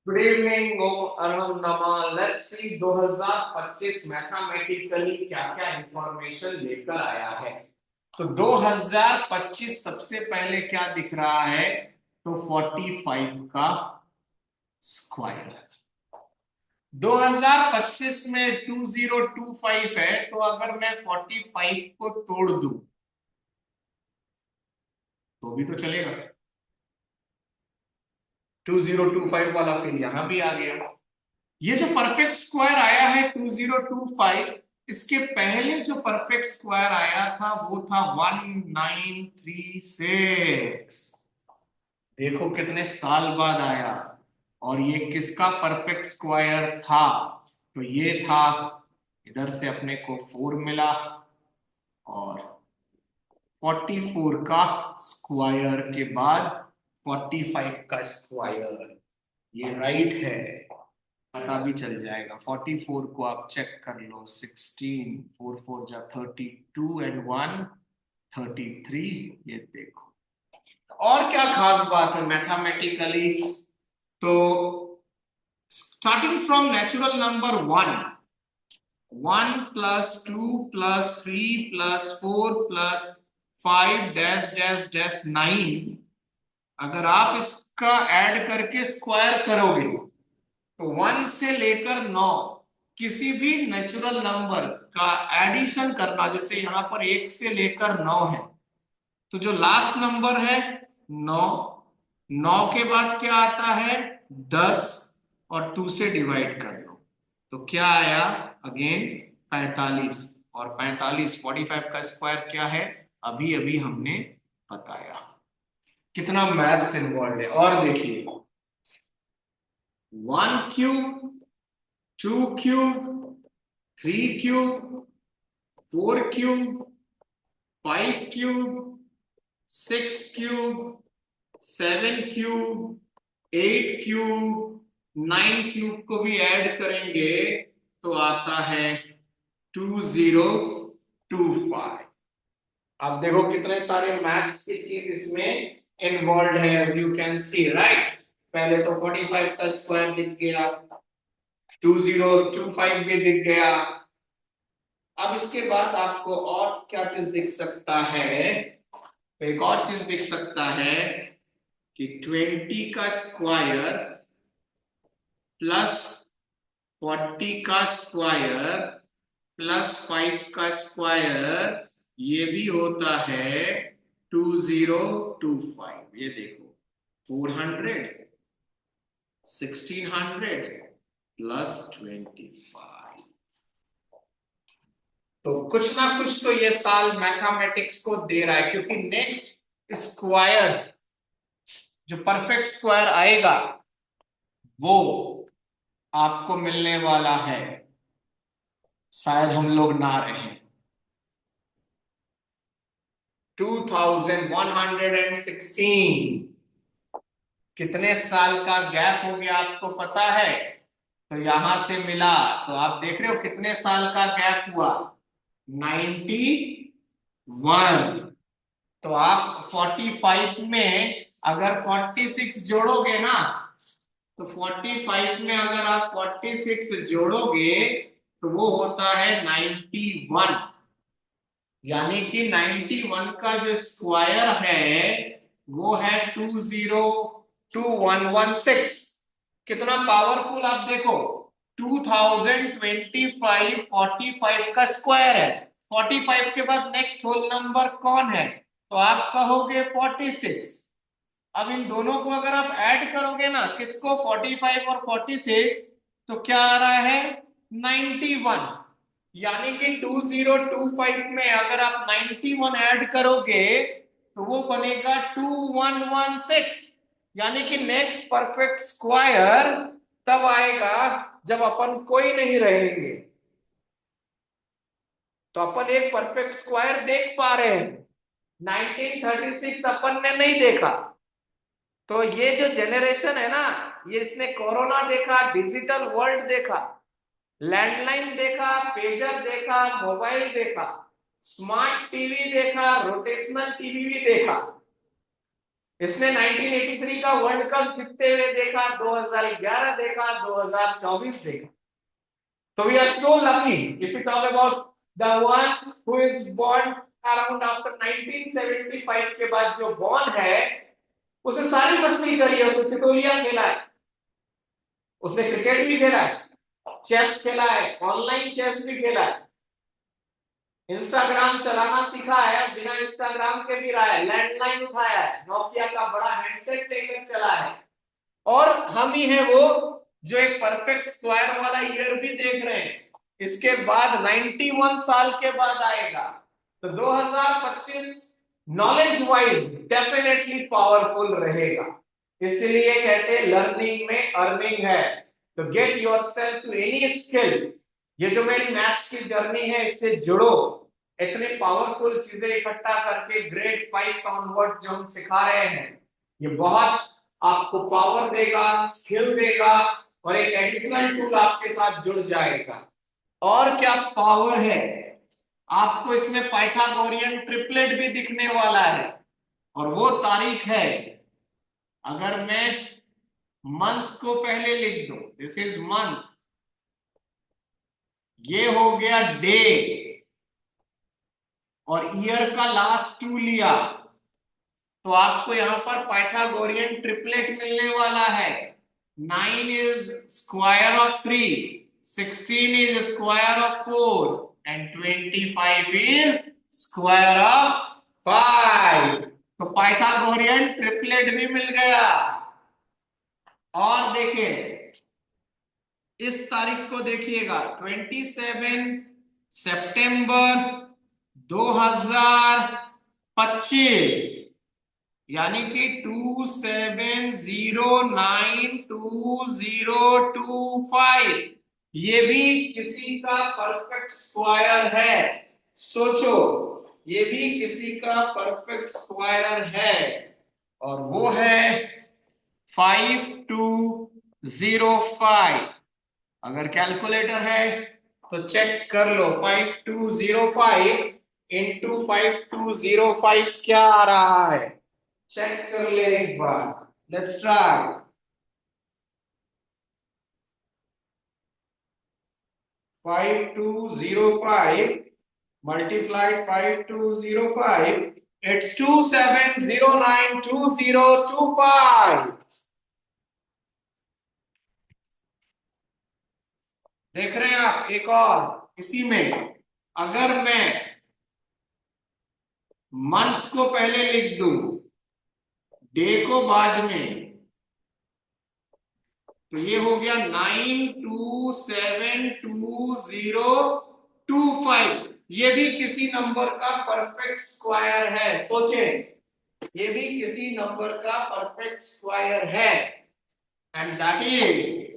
Good evening ओम अरुण नमः। Let's see 2025 mathematically क्या क्या इंफॉर्मेशन लेकर आया है। तो 2025 सबसे पहले क्या दिख रहा है? तो 45 का स्क्वायर। 2025 में 2025 है, तो अगर मैं 45 को तोड़ दूं तो भी तो चलेगा। 2025 वाला फिर यहां भी आ गया। ये जो परफेक्ट स्क्वायर आया है 2025, इसके पहले जो परफेक्ट स्क्वायर आया था वो था 1936। देखो कितने साल बाद आया। और ये किसका परफेक्ट स्क्वायर था? तो ये था, इधर से अपने को 4 मिला और 44 का स्क्वायर के बाद 45 का स्क्वायर, ये राइट है। पता भी चल जाएगा। 44 को आप चेक कर लो। 16, 4 4 जा 32 एंड 1 33। ये देखो। और क्या खास बात है मैथमेटिकली? तो starting from natural number 1, 1 plus 2 plus 3 plus 4 plus 5 dash dash dash 9, अगर आप इसका ऐड करके स्क्वायर करोगे तो 1 से लेकर 9 किसी भी नेचुरल नंबर का एडिशन करना, जैसे यहां पर 1 से लेकर 9 है, तो जो लास्ट नंबर है 9, 9 के बाद क्या आता है 10, और 2 से डिवाइड कर लो तो क्या आया? अगेन 45। और 45 45 का स्क्वायर क्या है? अभी अभी हमने बताया। कितना मैथ्स इन्वॉल्व है। और देखिए, 1 cube, 2 cube, 3 cube, 4 cube, 5 cube, 6 cube, 7 cube, 8 cube, 9 cube को भी ऐड करेंगे तो आता है 2025। आप देखो कितने सारे मैथ्स की चीज इसमें इन्वॉल्व है, as you can see right. पहले तो 45 का स्क्वायर दिख गया, 2025 भी दिख गया। अब इसके बाद आपको और क्या चीज दिख सकता है? तो एक और चीज दिख सकता है कि 20 का स्क्वायर प्लस 40 का स्क्वायर प्लस 5 का स्क्वायर, ये भी होता है 2025। ये देखो, 400, 1600 प्लस 25। तो कुछ ना कुछ तो ये साल मैथमेटिक्स को दे रहा है, क्योंकि नेक्स्ट स्क्वायर, जो परफेक्ट स्क्वायर आएगा वो आपको मिलने वाला है, शायद हम लोग ना रहें। 2116। कितने साल का गैप हो गया आपको पता है? तो यहां से मिला, तो आप देख रहे हो कितने साल का गैप हुआ? 91। तो आप 45 में अगर 46 जोड़ोगे ना, तो 45 में अगर आप 46 जोड़ोगे तो वो होता है 91। यानी कि 91 का जो स्क्वायर है वो है 202116। कितना पावरफुल आप देखो। 2025 45 का स्क्वायर है। 45 के बाद नेक्स्ट होल नंबर कौन है? तो आप कहोगे 46। अब इन दोनों को अगर आप ऐड करोगे ना, किसको? 45 और 46, तो क्या आ रहा है? 91। यानी कि 2025 में अगर आप 91 ऐड करोगे तो वो बनेगा 2116। यानी कि नेक्स्ट परफेक्ट स्क्वायर तब आएगा जब अपन कोई नहीं रहेंगे। तो अपन एक परफेक्ट स्क्वायर देख पा रहे हैं, 1936 अपन ने नहीं देखा। तो ये जो जनरेशन है ना, ये इसने कोरोना देखा, डिजिटल वर्ल्ड देखा, लैंडलाइन देखा, पेजर देखा, मोबाइल देखा, स्मार्ट टीवी देखा, रोटेशनल टीवी भी देखा। इसने 1983 का वर्ल्ड कप जीतते हुए देखा, 2011 देखा, 2024 देखा। So we are so lucky if we talk about the one who is born around after 1975 के बाद जो born है, उसने सारी मस्ती करी है, उसने सितोलिया खेला है, उसने क्रिकेट भी खेला है, चेस खेला है, ऑनलाइन चेस भी खेला है, इंस्टाग्राम चलाना सीखा है, बिना इंस्टाग्राम के भी रहा है, लैंडलाइन उठाया है, नोकिया का बड़ा हैंडसेट लेकर चला है। और हम ही है वो जो एक परफेक्ट स्क्वायर वाला ईयर भी देख रहे हैं। इसके बाद 91 साल के बाद आएगा, तो 2025 नॉलेज वाइज डेफिनेटली पावरफुल रहेगा। इसलिए कहते हैं लर्निंग में अर्निंग है। तो get yourself to any skill. ये जो मेरी मैथ्स की जर्नी है, इससे जुड़ो। इतने पावरफुल चीजें इकट्ठा करके ग्रेड 5 ऑनवर्ड जो हम सिखा रहे हैं, ये बहुत आपको पावर देगा, स्किल देगा, और एक एडिशनल टूल आपके साथ जुड़ जाएगा। और क्या पावर है, आपको इसमें पाइथागोरियन ट्रिपलेट भी दिखने वाला है। और वो तारीख है, अगर मैं मंथ को पहले लिख दूं, दिस इज मंथ, ये हो गया डे, और ईयर का लास्ट 2 लिया, तो आपको यहां पर पाइथागोरियन ट्रिपलेट मिलने वाला है। 9 is square of 3, 16 is square of 4, and 25 is square of 5। तो पाइथागोरियन ट्रिपलेट भी मिल गया। और देखिए इस तारीख को देखिएगा, 27 सितंबर 2025, यानी कि 27092025, ये भी किसी का परफेक्ट स्क्वायर है। सोचो, ये भी किसी का परफेक्ट स्क्वायर है, और वो है 5205। अगर कैलकुलेटर है तो चेक कर लो, 5205 इंटू 5205 क्या आ रहा है, चेक कर ले एक बार। Let's try. 5205 multiplied 5205, it's 27092025। देख रहे हैं आप। एक और इसी में, अगर मैं मंथ को पहले लिख दूं, डे को बाद में, तो ये हो गया 92722025। ये भी किसी नंबर का परफेक्ट स्क्वायर है। सोचें, ये भी किसी नंबर का परफेक्ट स्क्वायर है, एंड दैट इज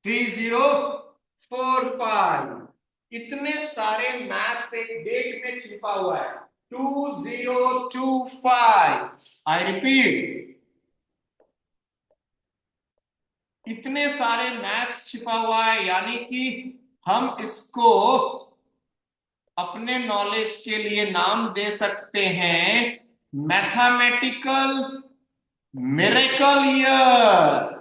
3045। इतने सारे मैथ्स एक डेट में छिपा हुआ है, 2025। आई रिपीट, इतने सारे मैथ्स छिपा हुआ है, यानी कि हम इसको अपने नॉलेज के लिए नाम दे सकते हैं मैथमेटिकल मिरेकल ईयर।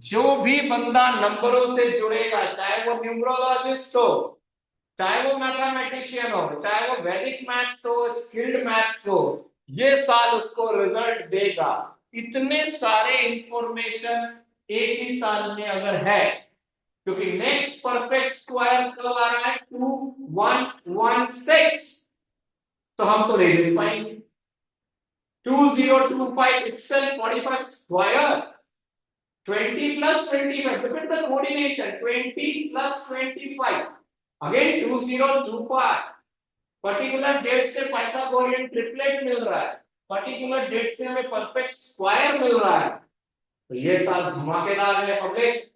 जो भी बंदा नंबरों से जुड़ेगा, चाहे वो न्यूमरोलॉजिस्ट हो, चाहे वो मैथमेटिशियन हो, चाहे वो वैदिक मैथ्स हो, स्किल्ड मैथ्स हो, ये साल उसको रिजल्ट देगा। इतने सारे इंफॉर्मेशन एक ही साल में अगर है, क्योंकि नेक्स्ट परफेक्ट स्क्वायर कब आ रहा है, 2116, तो हम तो नहीं देख पाएंगे। 2025 itself 45 square, 20 plus 25, look at the coordination, 20 plus 25, again 2025। Particular date से पाइथागोरियन ट्रिपलेट मिल रहा है, पर्टिकुलर डेट से हमें परफेक्ट स्क्वायर मिल रहा है। तो ये साल धमाकेदार है पब्लिक।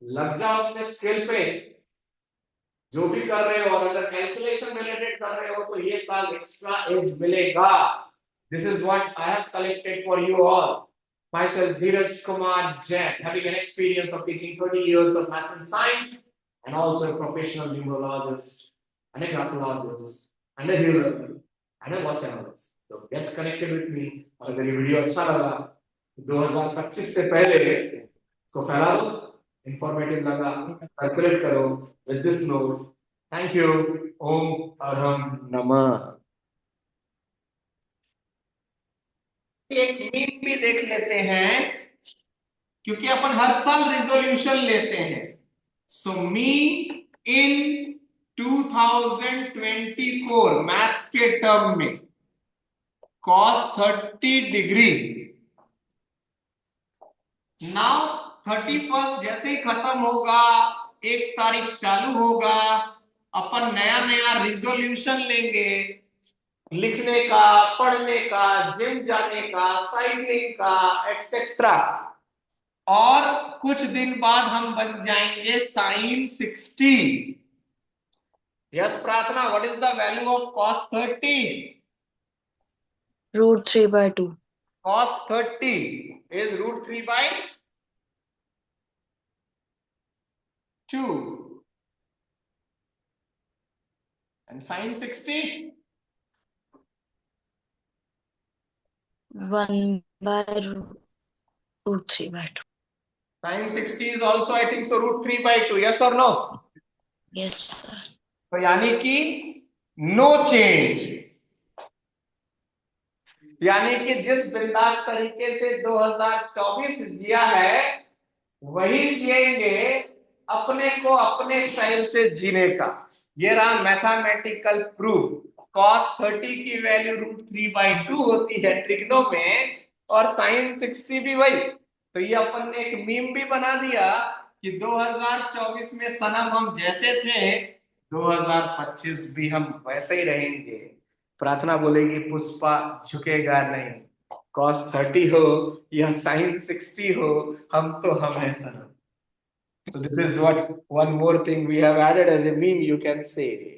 लग जाओ अपने स्किल पे, जो भी कर रहे हो, और अगर कैलकुलेशन रिलेटेड कर रहे हो, तो ये साल एक्स्ट्रा एज मिलेगा। This is what I have collected for you all. Myself Dheeraj Kumar Jain, having an experience of teaching 30 years of math and science, and also a professional numerologist. and a graphologist and a hero and a watch analyst. So get connected with me. और अगर ये video अच्छा लगा 2025 से पहले इसको फैला दो, इंफॉर्मेटिव लगा सर्कुलेट करो with this note. Thank you. ओम अरहम नमः. एक मीम भी देख लेते हैं क्योंकि अपन हर साल रिजोल्यूशन लेते हैं. सो मी इन 2024 मैथ्स के टर्म में cos 30 डिग्री. नाउ 31 जैसे ही खत्म होगा, 1 तारीख चालू होगा, अपन नया नया रिजोल्यूशन लेंगे, लिखने का, पढ़ने का, जिम जाने का, साइकिलिंग का, एक्सेट्रा. और कुछ दिन बाद हम बन जाएंगे sin 60. यस प्रार्थना, what is the value of cos 30? √3/2. cos 30 is √3/2. And sin 60? 1/√3/2. Sin 60 is also, I think so, √3/2. Yes or no? Yes, sir. तो यानी कि नो चेंज. यानी कि जिस बिंदास तरीके से 2024 जिया है वही जिएंगे, अपने को अपने स्टाइल से जीने का. ये रहा मैथमेटिकल प्रूफ. cos 30 की वैल्यू √3/2 होती है ट्रिग्नो में, और sin 60 भी वही. तो ये अपन ने एक मीम भी बना दिया कि 2024 में सनम हम जैसे थे 2025 भी हम वैसे ही रहेंगे. प्रार्थना बोलेगी पुष्पा झुकेगा नहीं. cos 30 हो या sin 60 हो, हम तो हम हैं सनम. So this is what one more thing we have added as a meme, you can say.